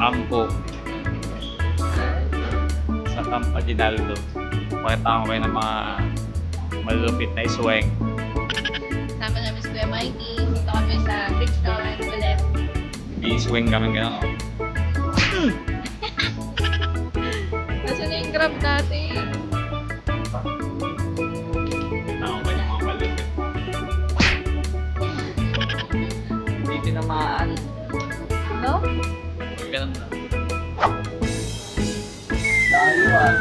Ampo sa Camp Aguinaldo. Pakita ko kayo ng mga malulupit na isweng. Sama namin si Kuya Mikey. Dito kami sa Bridgetown ulit. I-swing kami gano'n. Kasi na yung grab natin. Ako kayo ng mga malulupit. Hindi tinamaan. No? Ganun na. Daliwan.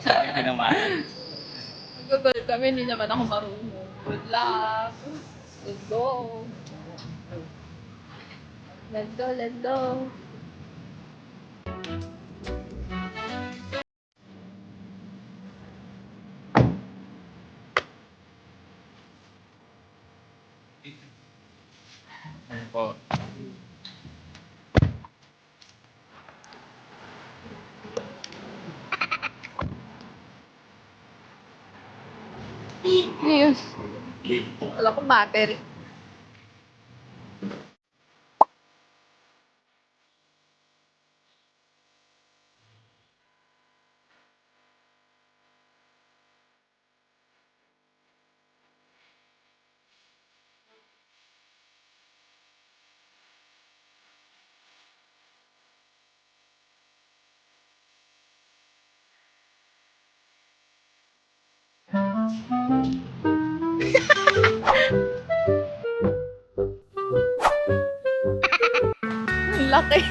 Hindi tinamaan. Mag-goal kami, hindi naman ako marunong. Good luck. Let's go. Let's go, let's go. Ano po? Ayun. Wala ko battery. Ang laki.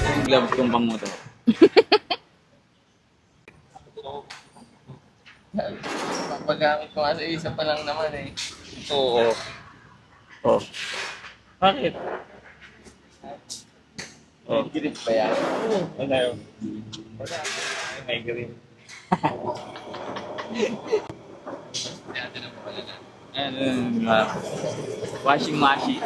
Yung glove kong pang motor. Papagamit ko kasi isa pa lang naman eh. Oo. Oh. Bakit? Oh. Grip pa yan. Ano yun? Wala. May green. Dati na pala na. Ano, washing machine.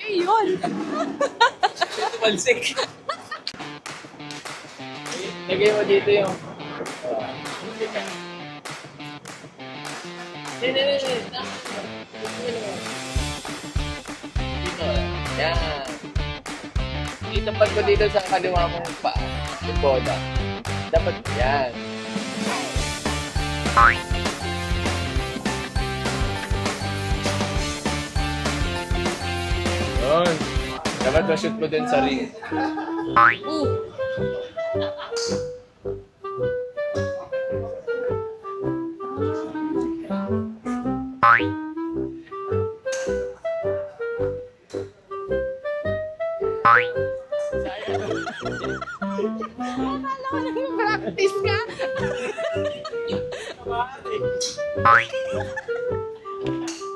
Ayun. Tumalsik. Lagay mo dito yung... Hindi. Dito. Yan. Itapat ko dito sa kaliwa mong paa. Yung boda. Dapat yan. Yun. Dapat ma-shoot mo din sa ring. Akala ko nag-practice ka.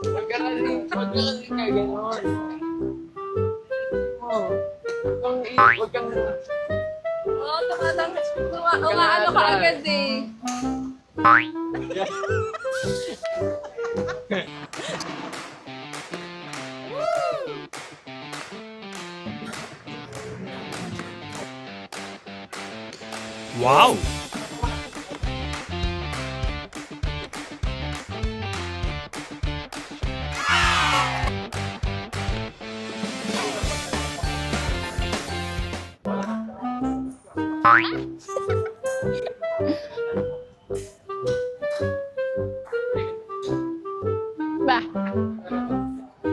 Huwag ka kasi ka gano'n. Huwag kang... Oo, ano ka agad eh. Wow! Ba?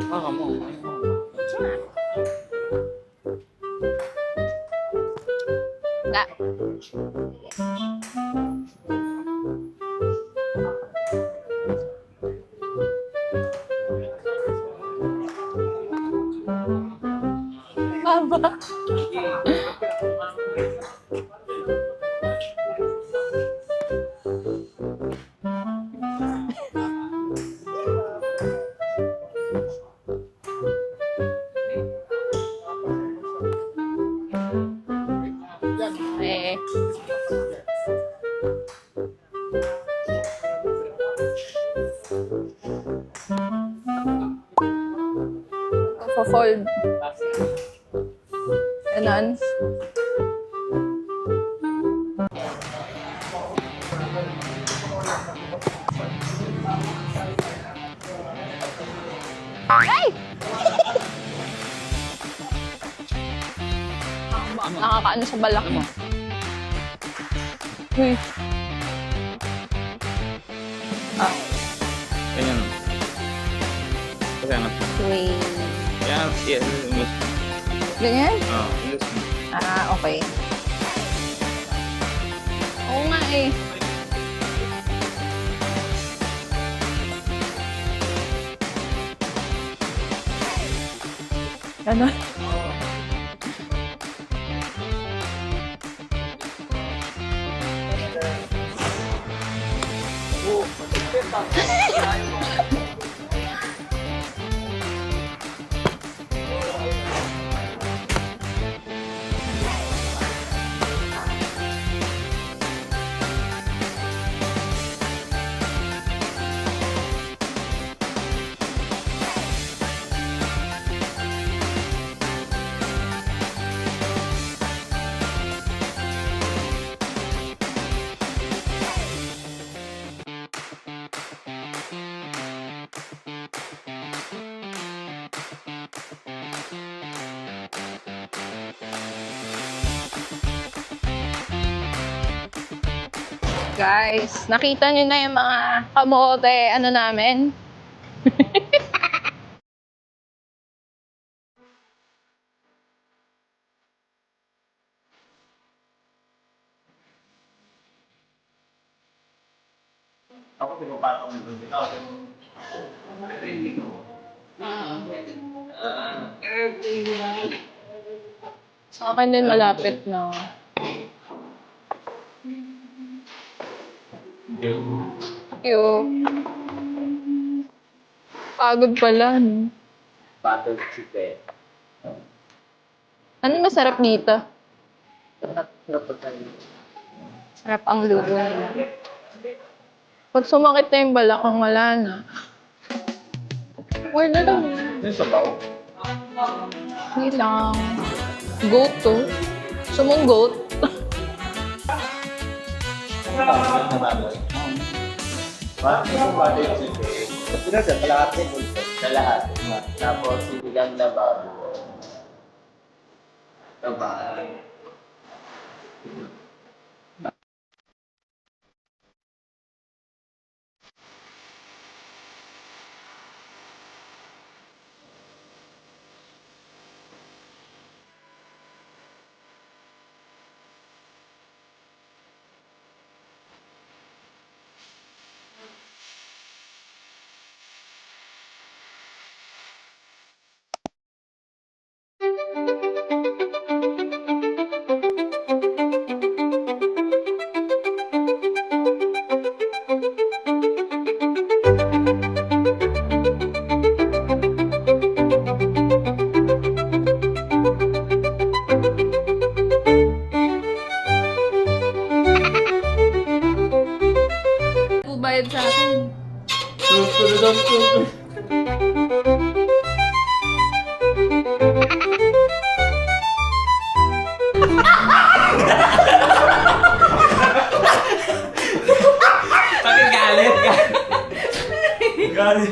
Baka mo. Da. ba? Eh. Fold. Ganon. Ay! Nakakaano sa balak mo. Uy. Ganyan. Kasi ano? Wait. Yan, yes. Ganyan? Oo, yes. Ah, okay. Oo nga eh. Ganon. Guys, nakita niyo na yung mga kamote, ano namin? Ako pinapara ko nito. Sa akin din malapit na. Yo. Pagod pala, no? Battle chicken. Ano masarap dito? Napatay. Sarap ang luto nila. Pag sumakit na yung balakang, wala na. Wala na lang. Yung sabaw. Hindi lang. Goat to. Gusto mong goat? Battle chicken. Pinasa, kalahati mo. Kalahati. Tapos, sinigang na bago. Tabay. Bayad sa akin. Bakit galit ka? Galit.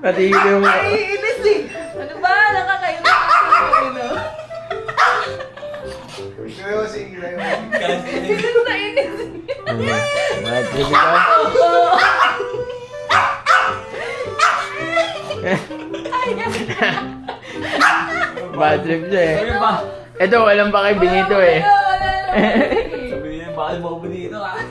Pati yung... Iinis eh. Ano ba? Nakakainis ako. Inis na inis. Bad trip ka? Bad trip siya eh. Ano ba? Ito, walang pakay binito eh. Sabi niya, bakit mo ko dito ah?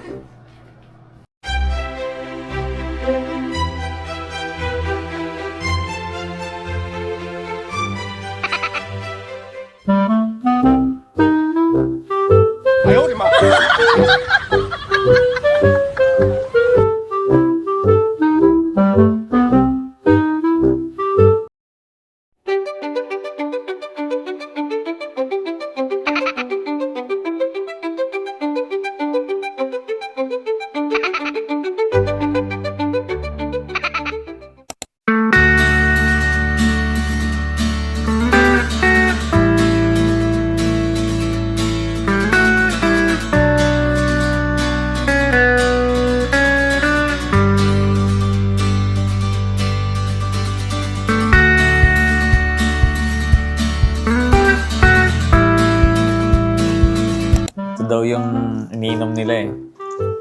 alam nila eh.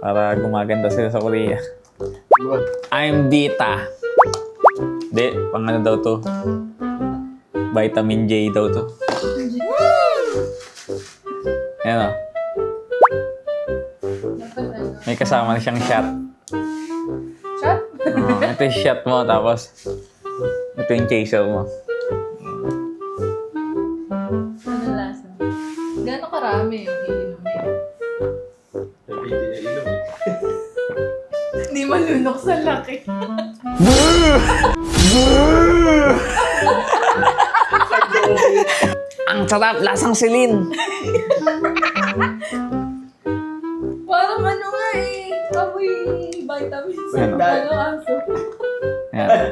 Para gumaganda sila sa Korea. I'm Dita. Hindi, pang ano daw to? Vitamin J daw to. Ayan o. May kasama na siyang shot. Shot? Ito yung shot mo, tapos ito yung chaser mo. Ano lasa? Gano'ng karami yung iinumin? Hindi malunok sa laki. Ang sarap, lasang silin. Parang ano nga eh. Amoy vitamins. Ano? Ano aso? Ayan.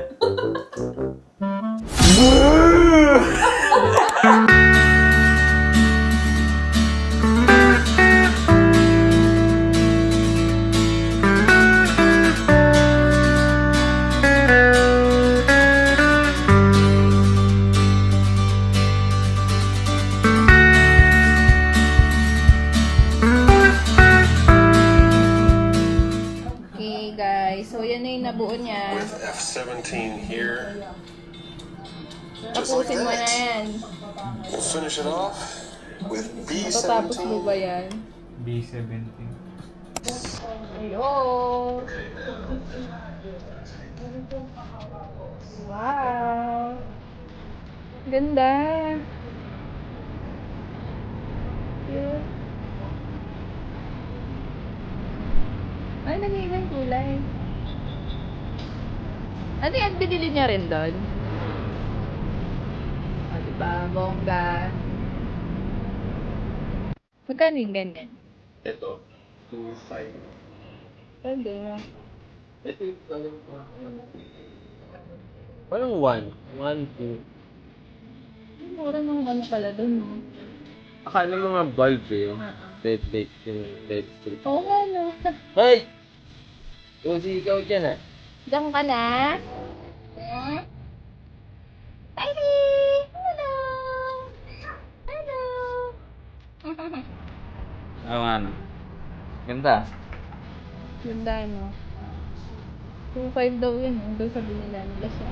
Okay guys, so yan na yung nabuo niya. With F-17 here. Tapusin mo na yan. We'll finish it off with Tatapos mo B-17. ba yan? B17. Ayun! Wow! Ganda! Cute! Ay, nagiging kulay. Ano yan? Binili niya rin doon? O, diba? Bongga. Magkano yung ganyan? Ito, 2.5. Pwede. Ito yung walang 1. 1, 2. Mura nung ano pala doon, no? Akala mga bulb eh. Yung red light, yung red strip. Oo nga, no? Hey! Uzi ikaw dyan ah. Diyan ka na? Hi! Hello! Hello! Oo nga no. Ganda. Ganda, no? 2.5 daw yun, no? Doon sabi nila siya.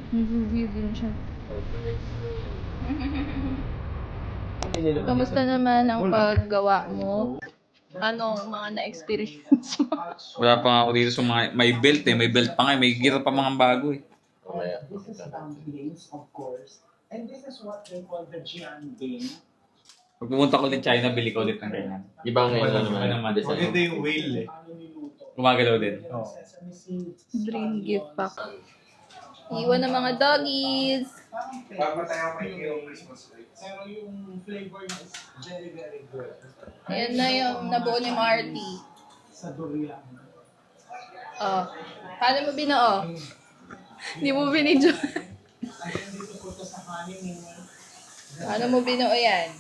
Review din siya. Kamusta naman ang paggawa mo? Anong mga na-experience mo? Wala pa nga ako dito sa mga... May belt eh. May belt pa nga eh. May gear pa mga bago eh. Mamaya. games, of course. And this is what they call the Jian game. Pag pumunta ko ulit China, bili ko ulit ng ganyan. Ibang ngayon Iba naman. naman. Maganda yung whale eh. Gumagalaw din. Sesame seeds. Dream gift pack. Iwan ng mga doggies. Pero yung flavor niya is very, very good. Ayan na yung nabuo ni Marty. Sa durian. Oh. Paano mo binuo? Hindi mo binidyo. Ayun dito po ito sa kanin. Paano mo binuo yan?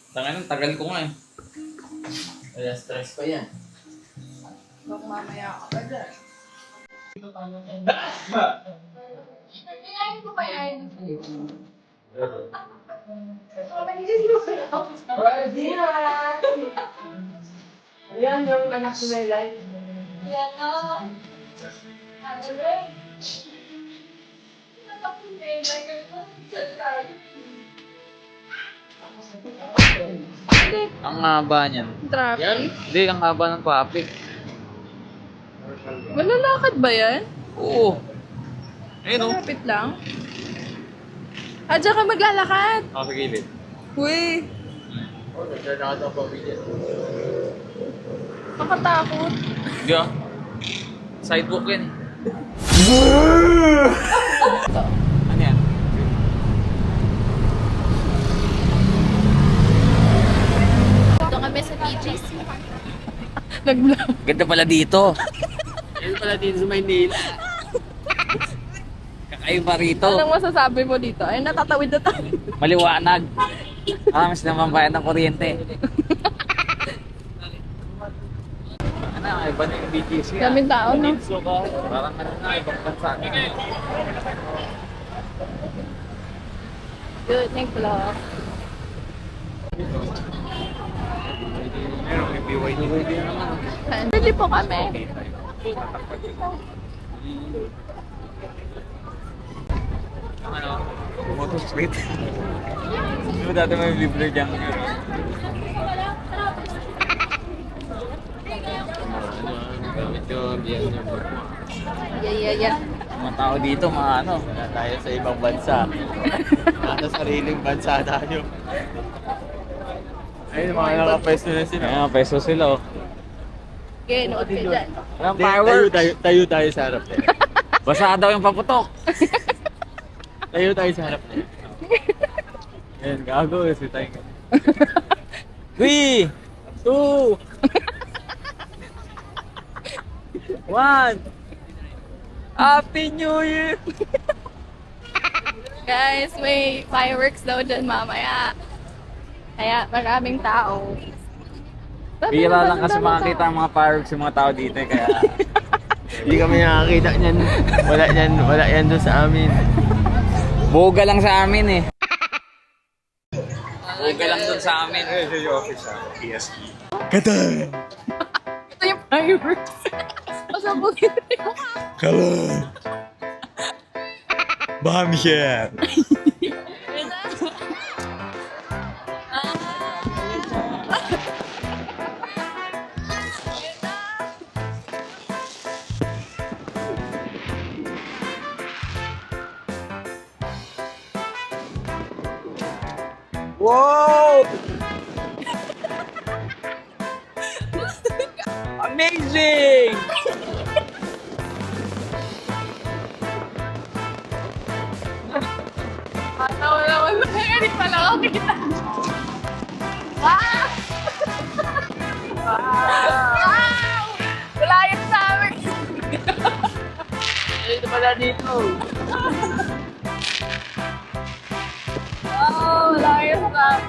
Tangan ng tagal ko nga eh. Kaya stress pa yan. Bak mamaya ka pa dyan. Kailangan ko pa yan. Yan yung anak ni Melay. Yan o. Ano rin? Anak ko na Hindi, Ang haba niyan. traffic. Hindi, ang haba ng traffic. Malalakad ba yan? Oo. Ayun o. Malapit lang. Ah, dyan ka maglalakad. Ako sa gilid. Uy, Oh, naglalakad ang pamilya. makatakot. Hindi ah. Sidewalk yan eh. Ano yan? Ito kami sa PGC. Nag-vlog. Ganda pala dito. Yan pala din sa Maynila. Kakaiba rito. Anong masasabi mo dito? Ay, natatawid na tayo. Maliwanag. Mas naman bayad ng kuryente. Ano, iba na yung BGC ah. Daming tao, no? Dito ka. Parang ano na, ibang bansa na. Good, thank you, love. Ready po kami. Moto street. Di ba dati may libre dyan? Yeah. Mga tao dito, mga ano. Wala tayo sa ibang bansa. Nasa sariling bansa tayo. Ayun, mga nakapwesto na sila. Ayan, peso sila oh. Okay, nood ka dyan. Walang Hindi, fireworks. tayo tayo sa harap niya. Basa daw yung paputok. Tayo tayo sa harap niya. Ayan, gago eh, si Tay. 3, 2, 1. Happy New Year! Guys, may fireworks daw dyan mamaya. Kaya maraming tao. Bira lang kasi makakita ang mga fireworks yung mga tao dito eh, kaya Hindi kami nakakita niyan. Wala yan doon sa amin. boga lang sa amin eh. Boga lang dun sa amin. Ito yung office sa PSE. Ito yung fireworks. Pasabugin na yung Bombshell! Wow! Amazing! Matawa naman. Hindi pala ako kita. Wow! Wow! Wala yun sa amin. Dito pala dito. Wow! Wala yun sa amin.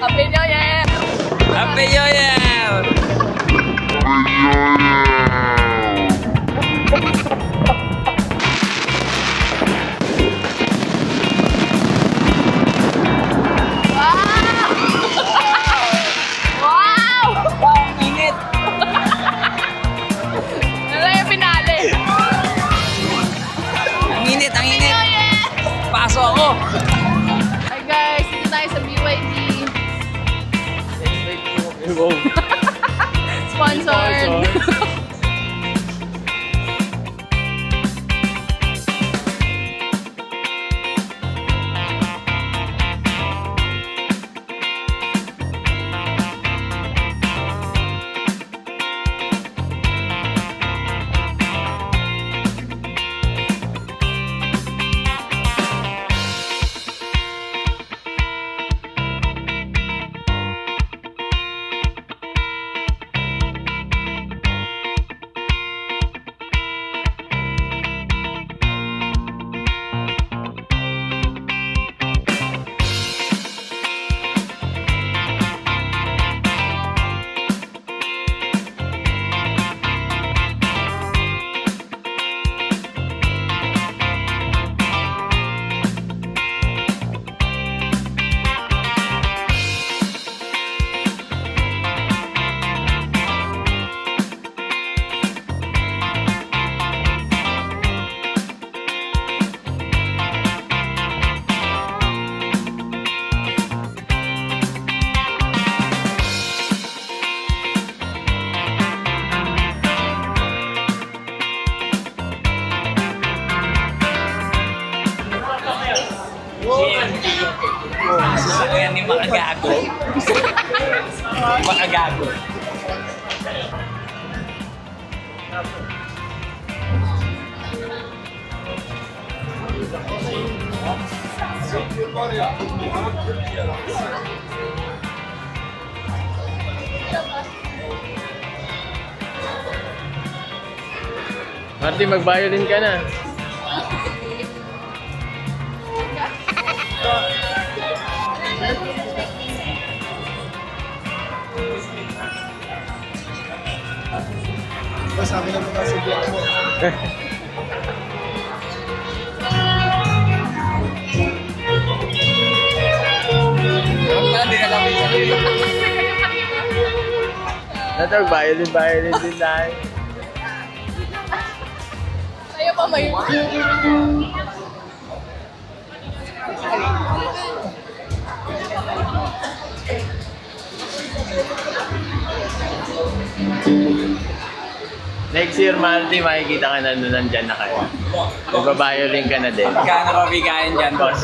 Happy New Year! Happy New Year! Wow! Wow, init! Ano yung finale? Ang init, ang init! Paso ako! Hi guys, dito tayo sa BYD. Sponsored. Sasakyan ni mga gago. Mga gago. Marty, mag-violin ka na. Sabi ng mga subukan mo. Dati mag-violin din tayo. Ayaw pa may... Next year, Marty, makikita ka na nandyan na kayo. Magbabiolin ka na din. Magkano pa bigayan dyan, boss?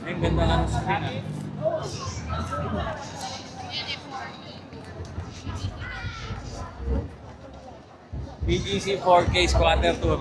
Ang ganda nga ng screen, ah. BGC 4K squatter tour.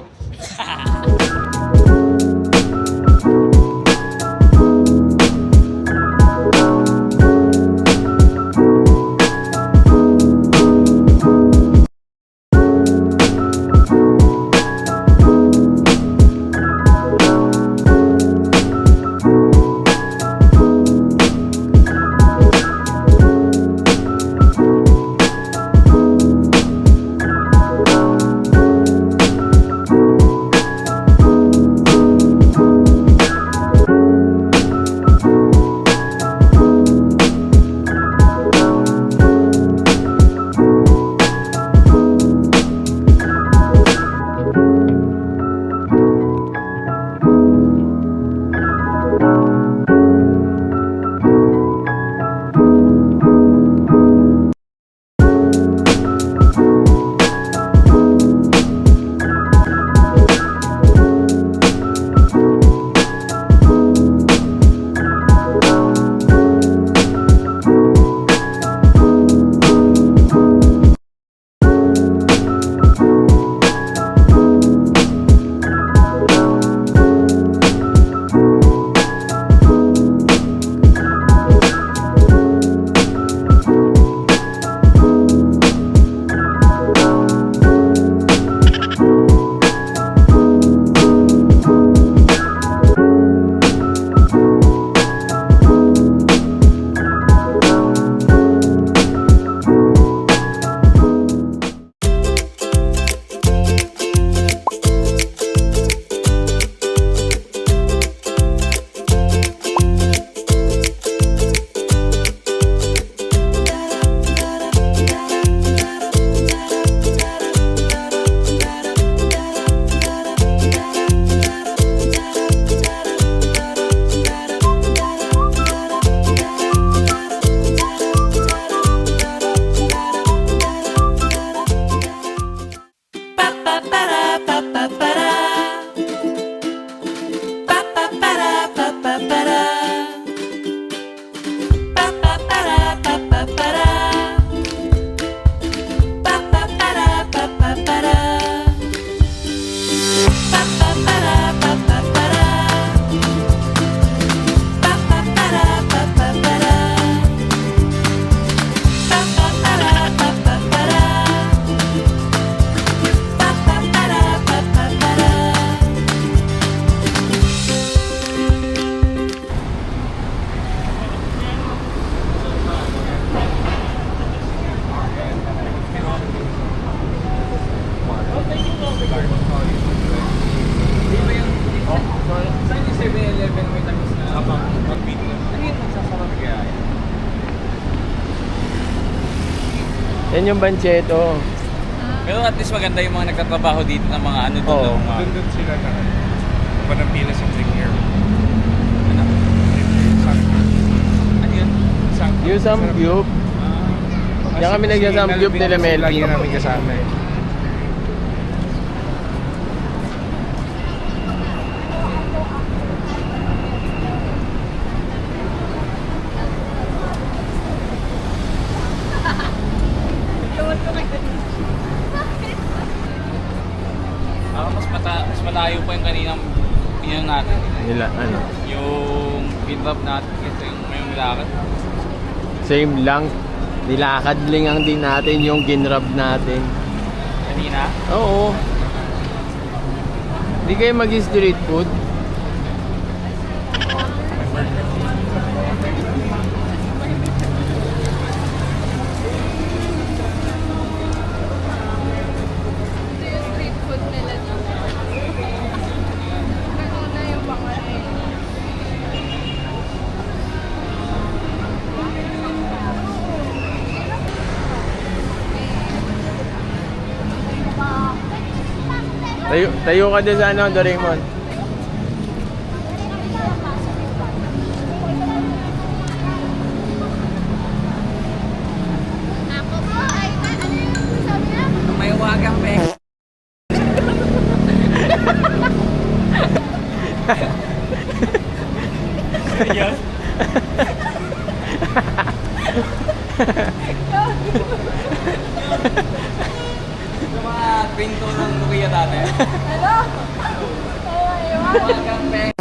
Yan yung Bancheto. Pero at least maganda yung mga nagtatrabaho dito ng mga ano doon. Oo. ng mga, Doon sila na. Panampinas yung Linger. ano? Ano yun? Yung Samgyup. Diyan kami nagsasamgyup nila Melvin. Lagi namin kasama eh. Mas malayo pa yung kaninang yun natin. Nila, ano? Yung pinrap natin. Ito yung may lakad. Same lang. Nilakad lang din natin yung ginrab natin. Kanina. Oo. Hindi kayo mag-street food? Ito yung street food nila dito. Ganun na yung pangalan. Tayo ka din sa ano, Doraemon. Ako po ay ano yung sabi na? May wagang pe. Yun. Yung mga pinto ng Nokia dati. Hello? Oh my God. Wagang pe.